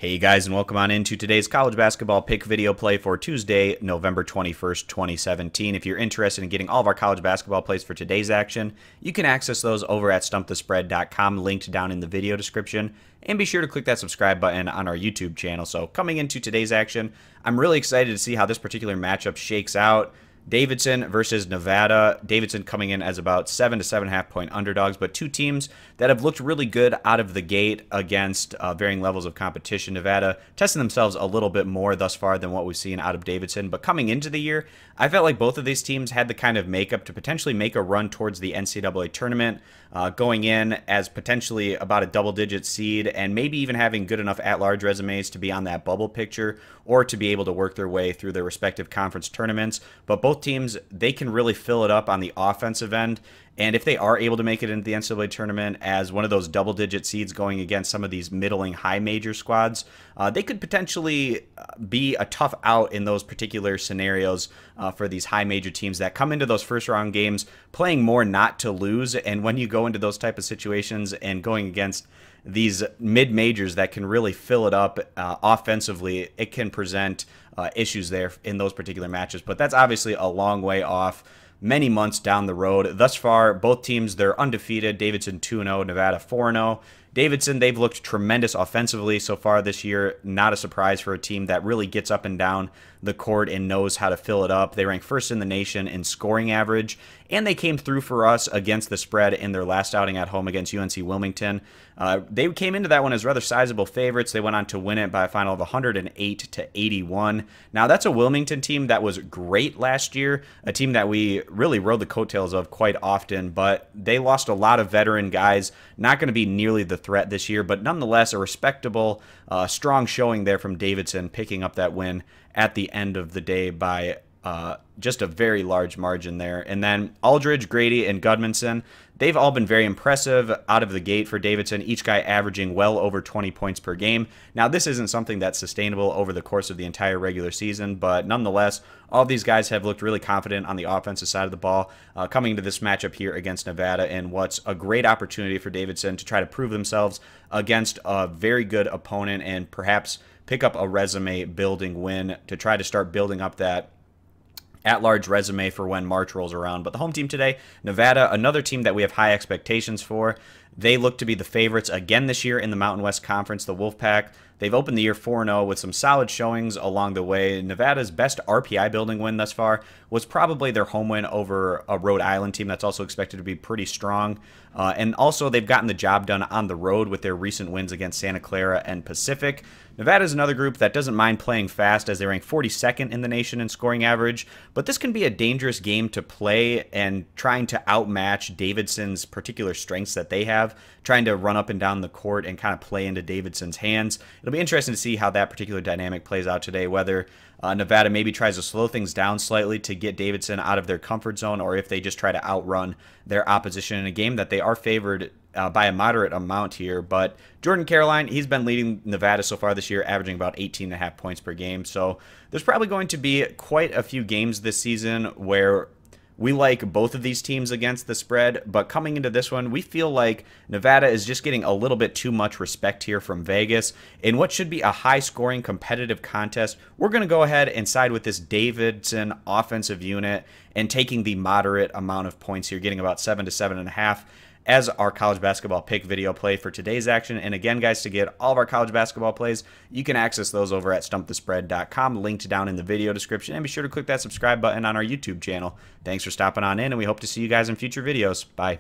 Hey guys, and welcome on into today's college basketball pick video play for Tuesday, November 21st, 2017. If you're interested in getting all of our college basketball plays for today's action, you can access those over at stumpthespread.com, linked down in the video description. And be sure to click that subscribe button on our YouTube channel. So coming into today's action, I'm really excited to see how this particular matchup shakes out. Davidson versus Nevada. Davidson coming in as about 7 to 7.5 point underdogs, but two teams that have looked really good out of the gate against varying levels of competition. Nevada testing themselves a little bit more thus far than what we've seen out of Davidson, but coming into the year, I felt like both of these teams had the kind of makeup to potentially make a run towards the NCAA tournament, going in as potentially about a double-digit seed and maybe even having good enough at-large resumes to be on that bubble picture or to be able to work their way through their respective conference tournaments. But both teams, they can really fill it up on the offensive end. And if they are able to make it into the NCAA tournament as one of those double-digit seeds going against some of these middling high major squads, they could potentially be a tough out in those particular scenarios for these high major teams that come into those first-round games playing more not to lose. And when you go into those type of situations and going against these mid-majors that can really fill it up offensively, it can present issues there in those particular matches. But that's obviously a long way off, many months down the road. Thus far, both teams, they're undefeated. Davidson 2-0, Nevada 4-0. Davidson, they've looked tremendous offensively so far this year. Not a surprise for a team that really gets up and down the court and knows how to fill it up. They rank first in the nation in scoring average, and they came through for us against the spread in their last outing at home against UNC Wilmington. They came into that one as rather sizable favorites. They went on to win it by a final of 108 to 81. Now, that's a Wilmington team that was great last year, a team that we really rode the coattails of quite often, but they lost a lot of veteran guys. Not going to be nearly the threat this year, but nonetheless a respectable, strong showing there from Davidson, picking up that win at the end of the day by just a very large margin there. And then Aldridge, Grady, and Gudmundsson, they've all been very impressive out of the gate for Davidson, each guy averaging well over 20 points per game. Now, this isn't something that's sustainable over the course of the entire regular season, but nonetheless, all of these guys have looked really confident on the offensive side of the ball coming into this matchup here against Nevada, and what's a great opportunity for Davidson to try to prove themselves against a very good opponent and perhaps pick up a resume building win to try to start building up that at-large resume for when March rolls around. But the home team today, Nevada, another team that we have high expectations for. They look to be the favorites again this year in the Mountain West Conference, the Wolfpack. They've opened the year 4-0 with some solid showings along the way. Nevada's best RPI building win thus far was probably their home win over a Rhode Island team that's also expected to be pretty strong. And also, they've gotten the job done on the road with their recent wins against Santa Clara and Pacific. Nevada is another group that doesn't mind playing fast, as they rank 42nd in the nation in scoring average, but this can be a dangerous game to play, and trying to outmatch Davidson's particular strengths that they have, trying to run up and down the court and kind of play into Davidson's hands. It'll be interesting to see how that particular dynamic plays out today, whether Nevada maybe tries to slow things down slightly to get Davidson out of their comfort zone, or if they just try to outrun their opposition in a game that they are favored by a moderate amount here. But Jordan Caroline, he's been leading Nevada so far this year, averaging about 18.5 points per game. So there's probably going to be quite a few games this season where we like both of these teams against the spread, but coming into this one, we feel like Nevada is just getting a little bit too much respect here from Vegas. In what should be a high-scoring, competitive contest, we're going to go ahead and side with this Davidson offensive unit and taking the moderate amount of points here, getting about 7 to 7.5 as our college basketball pick video play for today's action. And again, guys, to get all of our college basketball plays, you can access those over at stumpthespread.com, linked down in the video description. And be sure to click that subscribe button on our YouTube channel. Thanks for stopping on in, and we hope to see you guys in future videos. Bye.